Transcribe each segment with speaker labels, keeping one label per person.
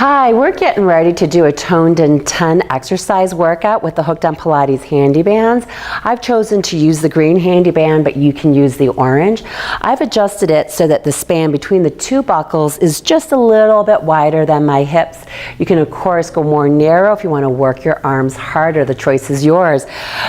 Speaker 1: Hi, we're getting ready to do a toned in 10 exercise workout with the Hooked on Pilates handy bands. I've chosen to use the green handy band, but you can use the orange. I've adjusted it so that the span between the two buckles is just a little bit wider than my hips. You can of course go more narrow if you want to work your arms harder. The choice is yours.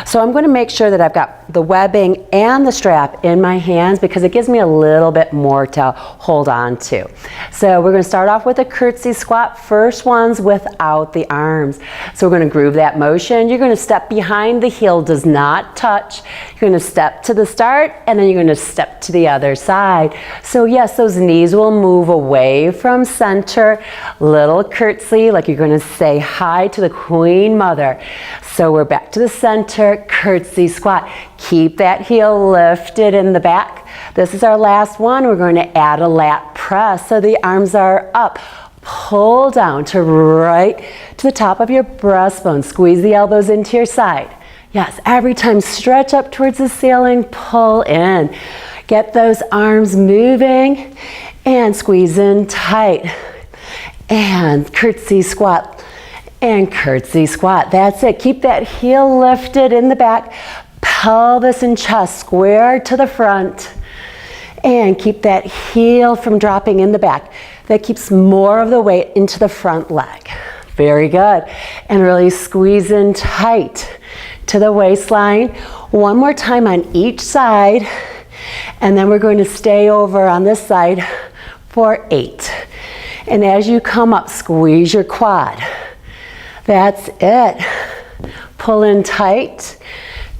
Speaker 1: So I'm going to make sure that I've got the webbing and the strap in my hands because it gives me a little bit more to hold on to. So we're going to start off with a curtsy squat. First one's without the arms. So we're going to groove that motion. You're going to step behind, the heel does not touch. You're going to step to the start and then you're going to step to the other side. So yes, those knees will move away from center. Little curtsy, like you're going to say hi to the Queen Mother. So we're back to the center, curtsy squat. Keep that heel lifted in the back. This is our last one. We're going to add a lat press. So the arms are up. Pull down to right to the top of your breastbone. Squeeze the elbows into your side. Yes, every time stretch up towards the ceiling, pull in. Get those arms moving and squeeze in tight. And curtsy squat and curtsy squat. That's it. Keep that heel lifted in the back. Pelvis and chest square to the front. And keep that heel from dropping in the back. That keeps more of the weight into the front leg. Very good. And really squeeze in tight to the waistline. One more time on each side. And then we're going to stay over on this side for 8. And as you come up, squeeze your quad. That's it. Pull in tight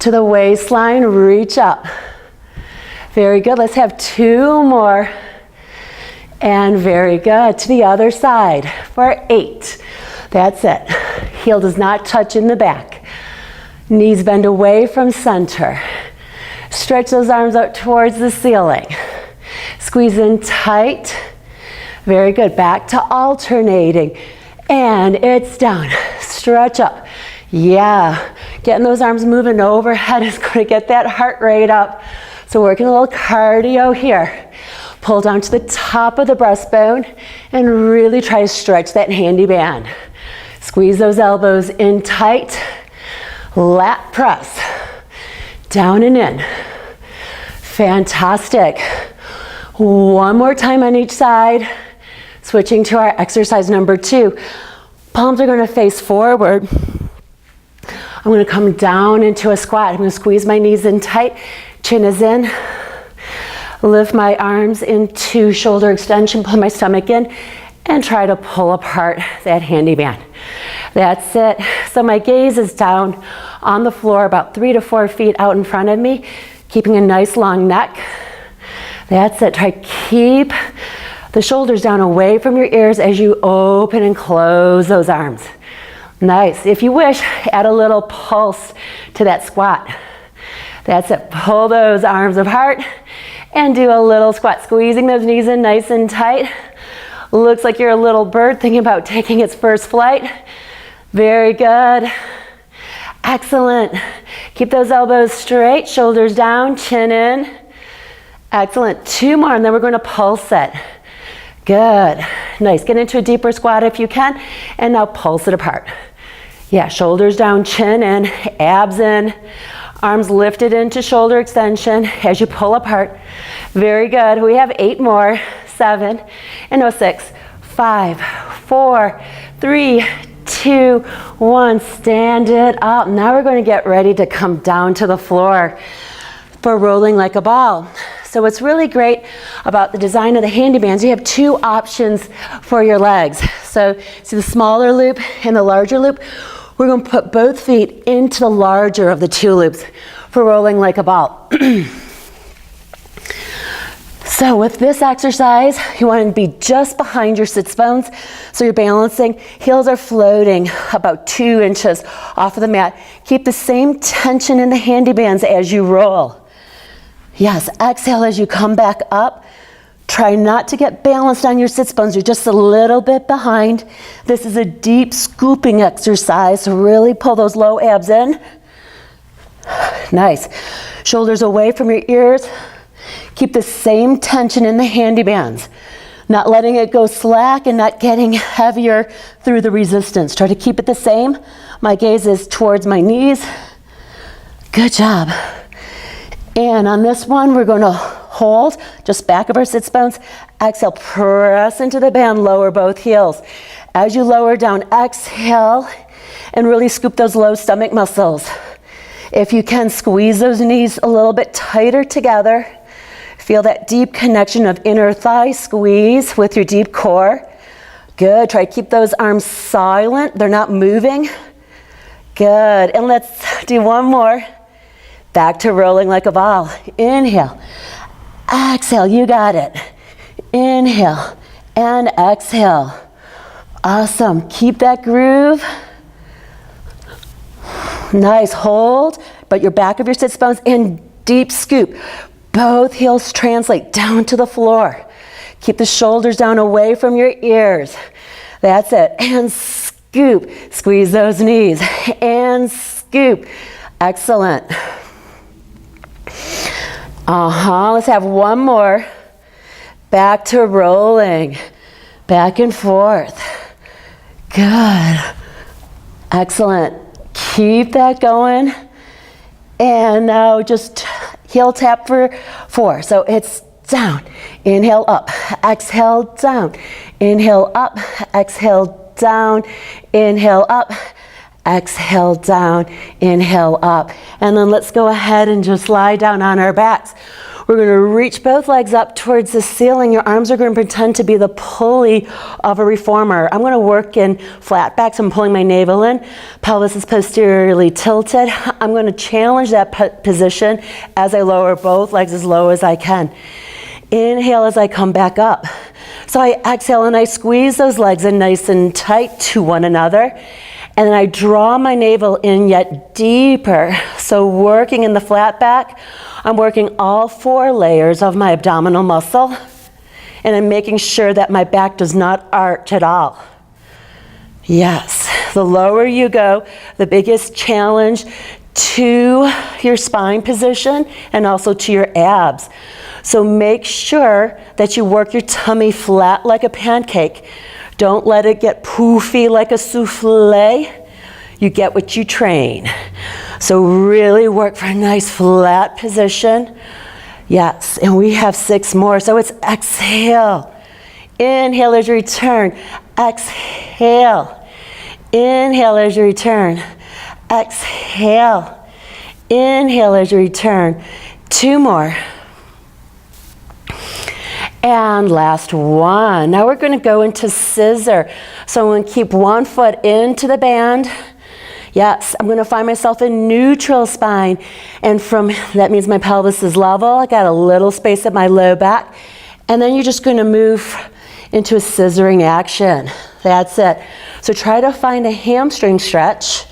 Speaker 1: to the waistline. Reach up. Very good. Let's have 2 more. And very good. To the other side for 8. That's it. Heel does not touch in the back. Knees bend away from center. Stretch those arms out towards the ceiling. Squeeze in tight. Very good. Back to alternating. And it's down. Stretch up. Yeah. Getting those arms moving overhead is going to get that heart rate up. So working a little cardio here. Pull down to the top of the breastbone and really try to stretch that handy band. Squeeze those elbows in tight. Lat press. Down and in. Fantastic. One more time on each side. Switching to our exercise number 2. Palms are going to face forward. I'm going to come down into a squat. I'm going to squeeze my knees in tight. Chin is in. Lift my arms into shoulder extension, pull my stomach in, and try to pull apart that handy band. That's it. So my gaze is down on the floor about 3 to 4 feet out in front of me, keeping a nice long neck. That's it. Try keep the shoulders down away from your ears as you open and close those arms. Nice. If you wish, add a little pulse to that squat. That's it. Pull those arms apart. And do a little squat, squeezing those knees in nice and tight. Looks like you're a little bird thinking about taking its first flight. Very good. Excellent. Keep those elbows straight, shoulders down, chin in. Excellent. 2 more, and then we're going to pulse it. Good. Nice. Get into a deeper squat if you can, and now pulse it apart. Yeah, shoulders down, chin in, abs in. Arms lifted into shoulder extension as you pull apart. Very good. We have 8 more. 7 and 6, 5, 4, 3, 2, 1. Stand it up. Now we're going to get ready to come down to the floor for rolling like a ball. So what's really great about the design of the handy bands, you have 2 options for your legs. So see the smaller loop and the larger loop. We're going to put both feet into the larger of the 2 loops for rolling like a ball. So with this exercise, you want to be just behind your sits bones. So you're balancing, heels are floating about 2 inches off of the mat. Keep the same tension in the handy bands as you roll. Yes, exhale as you come back up. Try not to get balanced on your sits bones. You're just a little bit behind. This is a deep scooping exercise, so really pull those low abs in. Nice. Shoulders away from your ears. Keep the same tension in the handy bands. Not letting it go slack and not getting heavier through the resistance. Try to keep it the same. My gaze is towards my knees. Good job. And on this one, we're going to hold just back of our sits bones. Exhale, press into the band, lower both heels. As you lower down, exhale and really scoop those low stomach muscles. If you can, squeeze those knees a little bit tighter together. Feel that deep connection of inner thigh squeeze with your deep core. Good. Try to keep those arms silent. They're not moving. Good. And let's do one more. Back to rolling like a ball. Inhale. Exhale. You got it. Inhale and exhale. Awesome. Keep that groove. Nice. Hold, but your back of your sits bones and deep scoop. Both heels translate down to the floor. Keep the shoulders down away from your ears. That's it. And scoop. Squeeze those knees. And scoop. Excellent. Let's have one more. Back to rolling. Back and forth. Good. Excellent. Keep that going. And now just heel tap for 4. So it's down, inhale up, exhale down, inhale up, exhale down, inhale up, exhale down, inhale up. And then let's go ahead and just lie down on our backs. We're going to reach both legs up towards the ceiling. Your arms are going to pretend to be the pulley of a reformer. I'm going to work in flat backs. I'm pulling my navel in. Pelvis is posteriorly tilted. I'm going to challenge that position as I lower both legs as low as I can. Inhale as I come back up. So I exhale and I squeeze those legs in nice and tight to one another. And then I draw my navel in yet deeper. So working in the flat back, I'm working all 4 layers of my abdominal muscle. And I'm making sure that my back does not arch at all. Yes, the lower you go, the biggest challenge to your spine position and also to your abs. So make sure that you work your tummy flat like a pancake. Don't let it get poofy like a souffle. You get what you train. So really work for a nice flat position. Yes, and we have 6 more. So it's exhale. Inhale as you return. Exhale. Inhale as you return. Exhale. Inhale as you return. 2 more. And last one. Now we're going to go into scissor. So I'm going to keep one foot into the band. Yes, I'm going to find myself in neutral spine. And from, that means my pelvis is level. I got a little space at my low back. And then you're just going to move into a scissoring action. That's it. So try to find a hamstring stretch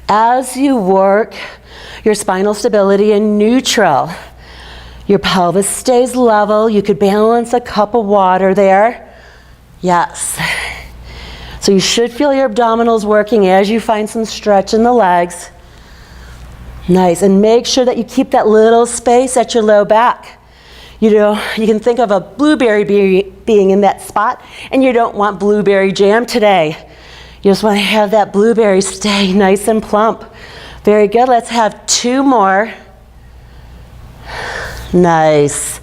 Speaker 1: as you work your spinal stability in neutral. Your pelvis stays level. You could balance a cup of water there. Yes. So you should feel your abdominals working as you find some stretch in the legs. Nice. And make sure that you keep that little space at your low back. You know, you can think of a blueberry being in that spot, and you don't want blueberry jam today. You just want to have that blueberry stay nice and plump. Very good. Let's have 2 more. Nice.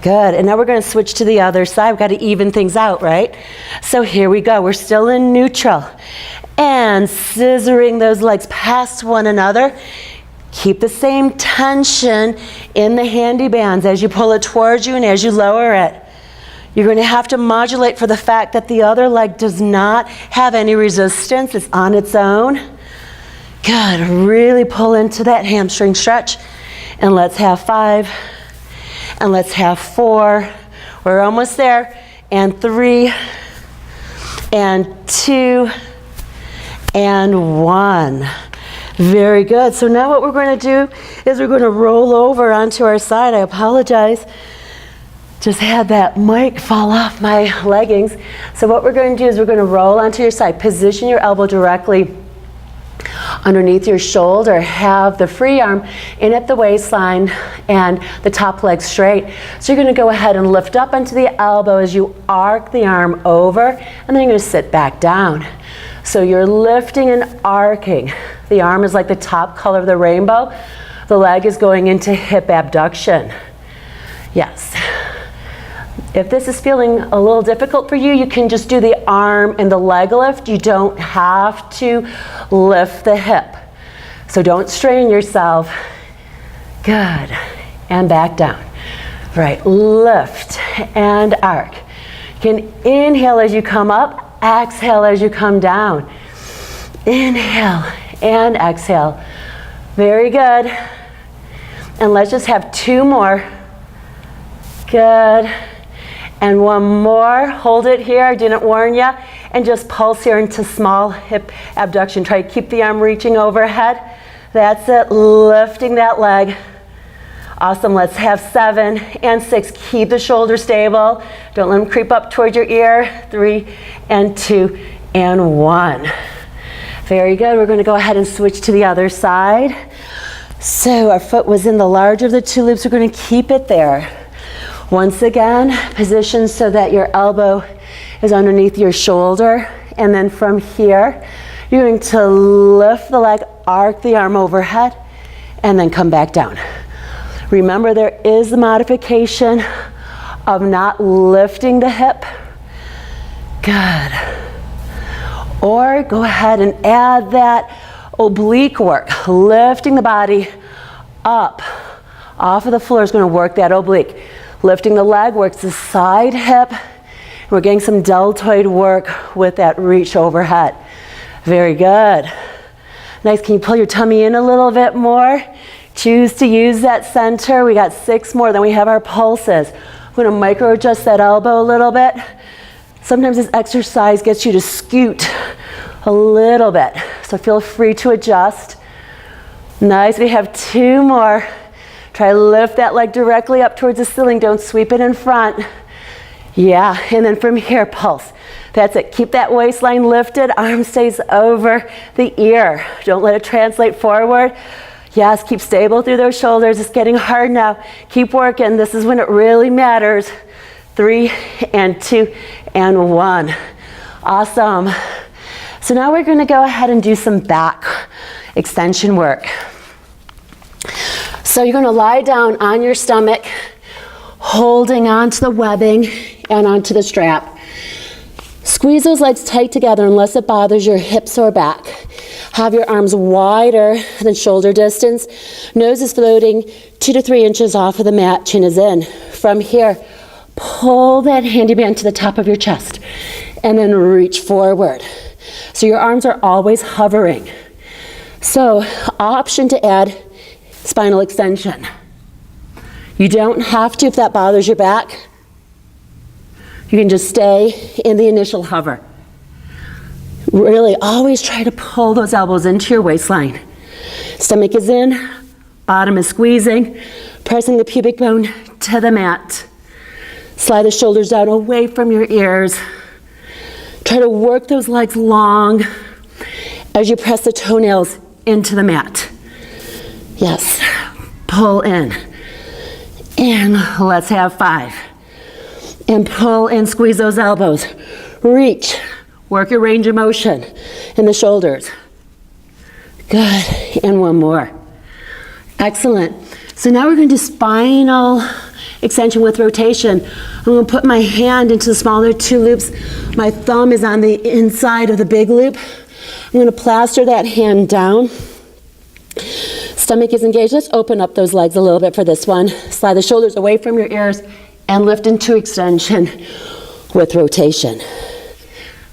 Speaker 1: Good. And now we're going to switch to the other side. We've got to even things out, right? So here we go. We're still in neutral. And scissoring those legs past one another. Keep the same tension in the handy bands as you pull it towards you and as you lower it. You're going to have to modulate for the fact that the other leg does not have any resistance. It's on its own. Good. Really pull into that hamstring stretch. And let's have 5. And let's have 4. We're almost there. And 3. And 2. And 1. Very good. So now what we're going to do is we're going to roll over onto our side. I apologize. Just had that mic fall off my leggings. So what we're going to do is we're going to roll onto your side. Position your elbow directly underneath your shoulder. Have the free arm in at the waistline and the top leg straight. So you're going to go ahead and lift up onto the elbow as you arc the arm over, and then you're going to sit back down. So you're lifting and arcing. The arm is like the top color of the rainbow. The leg is going into hip abduction. Yes. If this is feeling a little difficult for you, you can just do the arm and the leg lift. You don't have to lift the hip. So don't strain yourself. Good. And back down. Right. Lift and arc. You can inhale as you come up, exhale as you come down. Inhale and exhale. Very good. And let's just have 2 more. Good. And 1 more. Hold it here. I didn't warn you. And just pulse here into small hip abduction. Try to keep the arm reaching overhead. That's it. Lifting that leg. Awesome. Let's have 7 and 6. Keep the shoulder stable. Don't let them creep up towards your ear. 3 and 2 and 1. Very good. We're going to go ahead and switch to the other side. So our foot was in the larger of the 2 loops. We're going to keep it there. Once again, position so that your elbow is underneath your shoulder. And then from here, you're going to lift the leg, arc the arm overhead, and then come back down. Remember, there is the modification of not lifting the hip. Good. Or go ahead and add that oblique work. Lifting the body up off of the floor is going to work that oblique. Lifting the leg works the side hip. And we're getting some deltoid work with that reach overhead. Very good. Nice. Can you pull your tummy in a little bit more? Choose to use that center. We got 6 more. Then we have our pulses. We're going to micro adjust that elbow a little bit. Sometimes this exercise gets you to scoot a little bit. So feel free to adjust. Nice. We have 2 more. Try to lift that leg directly up towards the ceiling. Don't sweep it in front. Yeah, and then from here, pulse. That's it. Keep that waistline lifted. Arm stays over the ear. Don't let it translate forward. Yes, keep stable through those shoulders. It's getting hard now. Keep working. This is when it really matters. 3 and 2 and 1. Awesome. So now we're going to go ahead and do some back extension work. So you're going to lie down on your stomach, holding onto the webbing and onto the strap. Squeeze those legs tight together unless it bothers your hips or back. Have your arms wider than shoulder distance. Nose is floating 2 to 3 inches off of the mat. Chin is in. From here, pull that handy band to the top of your chest and then reach forward. So your arms are always hovering. So, option to add spinal extension. You don't have to if that bothers your back. You can just stay in the initial hover. Really always try to pull those elbows into your waistline. Stomach is in, bottom is squeezing, pressing the pubic bone to the mat. Slide the shoulders down away from your ears. Try to work those legs long as you press the toenails into the mat. Yes, pull in. And let's have 5. And pull and squeeze those elbows. Reach, work your range of motion in the shoulders. Good, and 1 more. Excellent. So now we're going to do spinal extension with rotation. I'm going to put my hand into the smaller 2 loops. My thumb is on the inside of the big loop. I'm going to plaster that hand down. Stomach is engaged. Let's open up those legs a little bit for this one. Slide the shoulders away from your ears and lift into extension with rotation.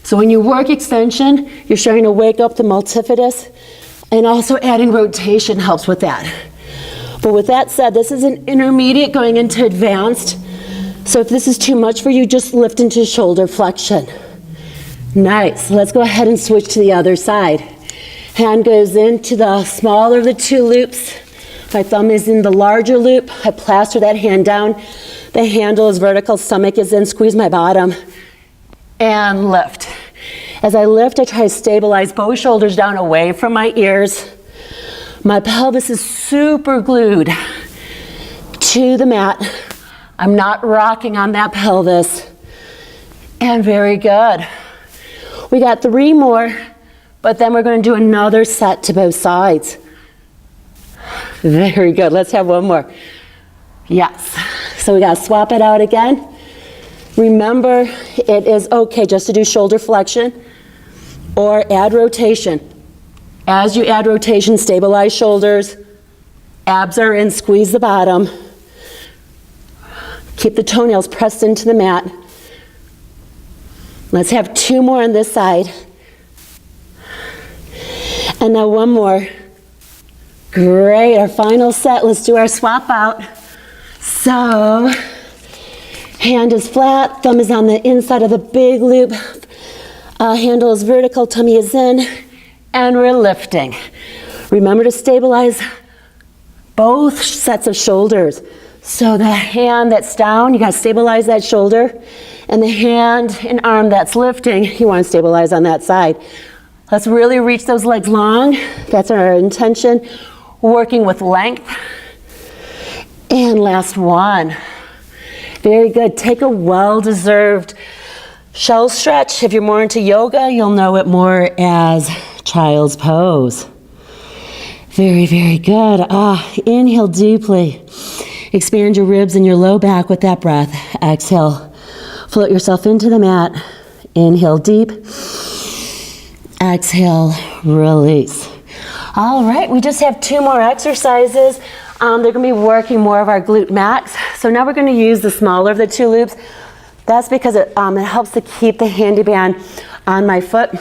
Speaker 1: So when you work extension, you're starting to wake up the multifidus, and also adding rotation helps with that. But with that said, this is an intermediate going into advanced. So if this is too much for you, just lift into shoulder flexion. Nice. Let's go ahead and switch to the other side. Hand goes into the smaller of the 2 loops. My thumb is in the larger loop. I plaster that hand down. The handle is vertical, stomach is in, squeeze my bottom, and lift. As I lift, I try to stabilize both shoulders down away from my ears. My pelvis is super glued to the mat. I'm not rocking on that pelvis. And very good. We got 3 more, but then we're going to do another set to both sides. Very good. Let's have one more. Yes. So we got to swap it out again. Remember, it is okay just to do shoulder flexion or add rotation. As you add rotation, stabilize shoulders. Abs are in, squeeze the bottom. Keep the toenails pressed into the mat. Let's have 2 more on this side. And now 1 more. Great, our final set. Let's do our swap out. So, hand is flat, thumb is on the inside of the big loop. Handle is vertical, tummy is in, and we're lifting. Remember to stabilize both sets of shoulders. So the hand that's down, you gotta stabilize that shoulder, and the hand and arm that's lifting, you wanna stabilize on that side. Let's really reach those legs long. That's our intention. Working with length. And last one. Very good. Take a well-deserved shell stretch. If you're more into yoga, you'll know it more as child's pose. Very, very good. Inhale deeply. Expand your ribs and your low back with that breath. Exhale. Float yourself into the mat. Inhale deep. Exhale, release. All right, we just have 2 more exercises. They're going to be working more of our glute max. So now we're going to use the smaller of the 2 loops. That's because it helps to keep the handy band on my foot.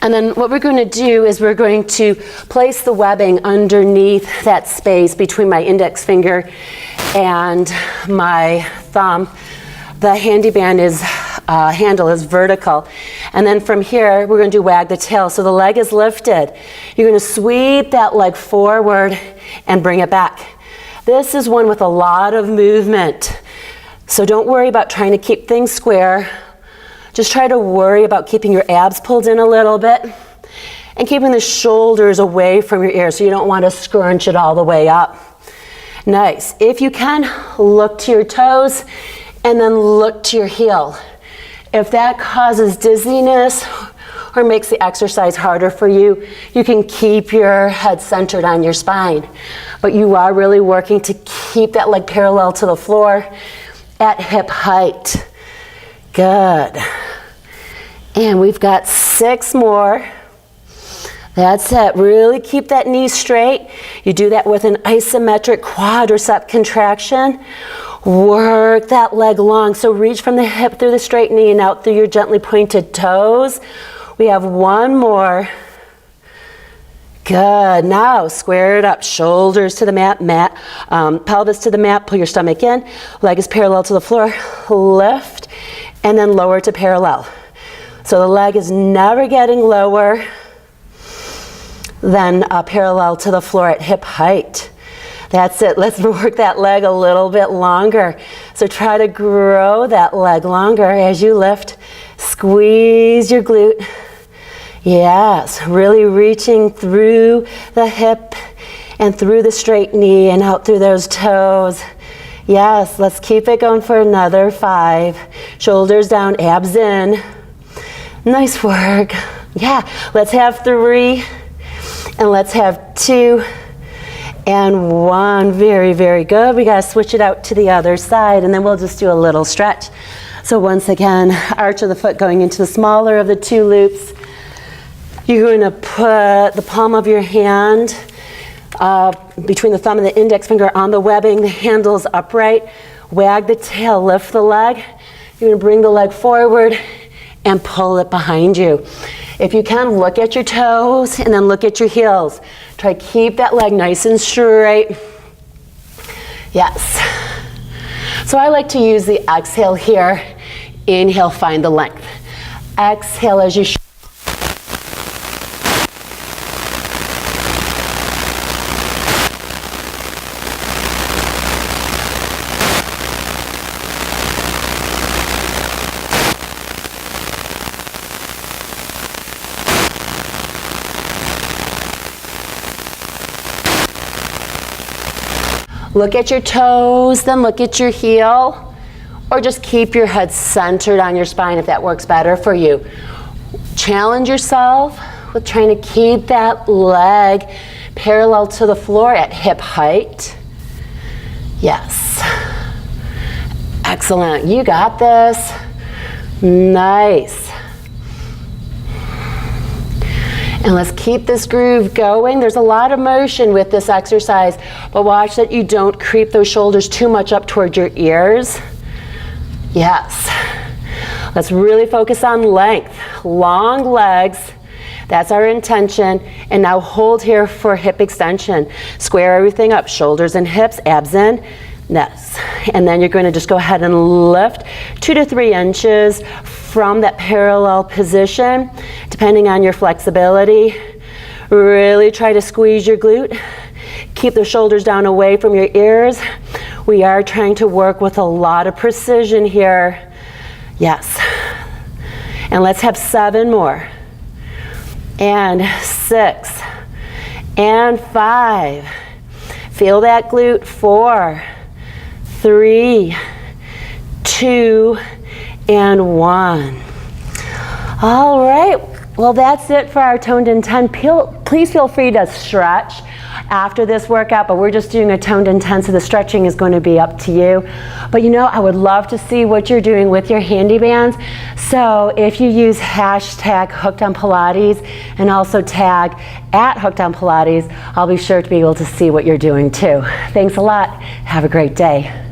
Speaker 1: And then what we're going to do is we're going to place the webbing underneath that space between my index finger and my thumb. The handy band handle is vertical. And then from here, we're going to do wag the tail. So the leg is lifted. You're going to sweep that leg forward and bring it back. This is one with a lot of movement. So don't worry about trying to keep things square. Just try to worry about keeping your abs pulled in a little bit and keeping the shoulders away from your ears, so you don't want to scrunch it all the way up. Nice. If you can, look to your toes and then look to your heel. If that causes dizziness or makes the exercise harder for you, you can keep your head centered on your spine. But you are really working to keep that leg parallel to the floor at hip height. Good. And we've got 6 more. That's it. Really keep that knee straight. You do that with an isometric quadricep contraction. Work that leg long. So reach from the hip through the straight knee and out through your gently pointed toes. We have 1 more. Good. Now square it up. Shoulders to the mat, pelvis to the mat. Pull your stomach in. Leg is parallel to the floor. Lift and then lower to parallel. So the leg is never getting lower than parallel to the floor at hip height. That's it. Let's work that leg a little bit longer. So try to grow that leg longer as you lift. Squeeze your glute. Yes, really reaching through the hip and through the straight knee and out through those toes. Yes, let's keep it going for another 5. Shoulders down, abs in. Nice work. Yeah, let's have 3 and let's have 2 and 1. Very, very good. We got to switch it out to the other side and then we'll just do a little stretch. So once again, arch of the foot going into the smaller of the 2 loops. You're going to put the palm of your hand between the thumb and the index finger on the webbing. The handle's upright. Wag the tail, lift the leg. You're going to bring the leg forward and pull it behind you. If you can, look at your toes and then look at your heels. Try to keep that leg nice and straight. Yes. So I like to use the exhale here. Inhale, find the length. Exhale as you Look at your toes, then look at your heel, or just keep your head centered on your spine if that works better for you. Challenge yourself with trying to keep that leg parallel to the floor at hip height. Yes. Excellent. You got this. Nice. And let's keep this groove going. There's a lot of motion with this exercise, but watch that you don't creep those shoulders too much up toward your ears. Yes. Let's really focus on length. Long legs. That's our intention. And now hold here for hip extension. Square everything up. Shoulders and hips, abs in. Yes. And then you're going to just go ahead and lift 2 to 3 inches from that parallel position, depending on your flexibility. Really try to squeeze your glute. Keep the shoulders down away from your ears. We are trying to work with a lot of precision here. Yes. And let's have 7 more. And 6. And 5. Feel that glute. 4. 3, 2, and 1. All right, well that's it for our toned in 10. Please feel free to stretch after this workout, but we're just doing a toned in 10, so the stretching is going to be up to you. But you know, I would love to see what you're doing with your handy bands. So if you use hashtag Hooked on Pilates and also tag at Hooked on Pilates, I'll be sure to be able to see what you're doing too. Thanks a lot. Have a great day.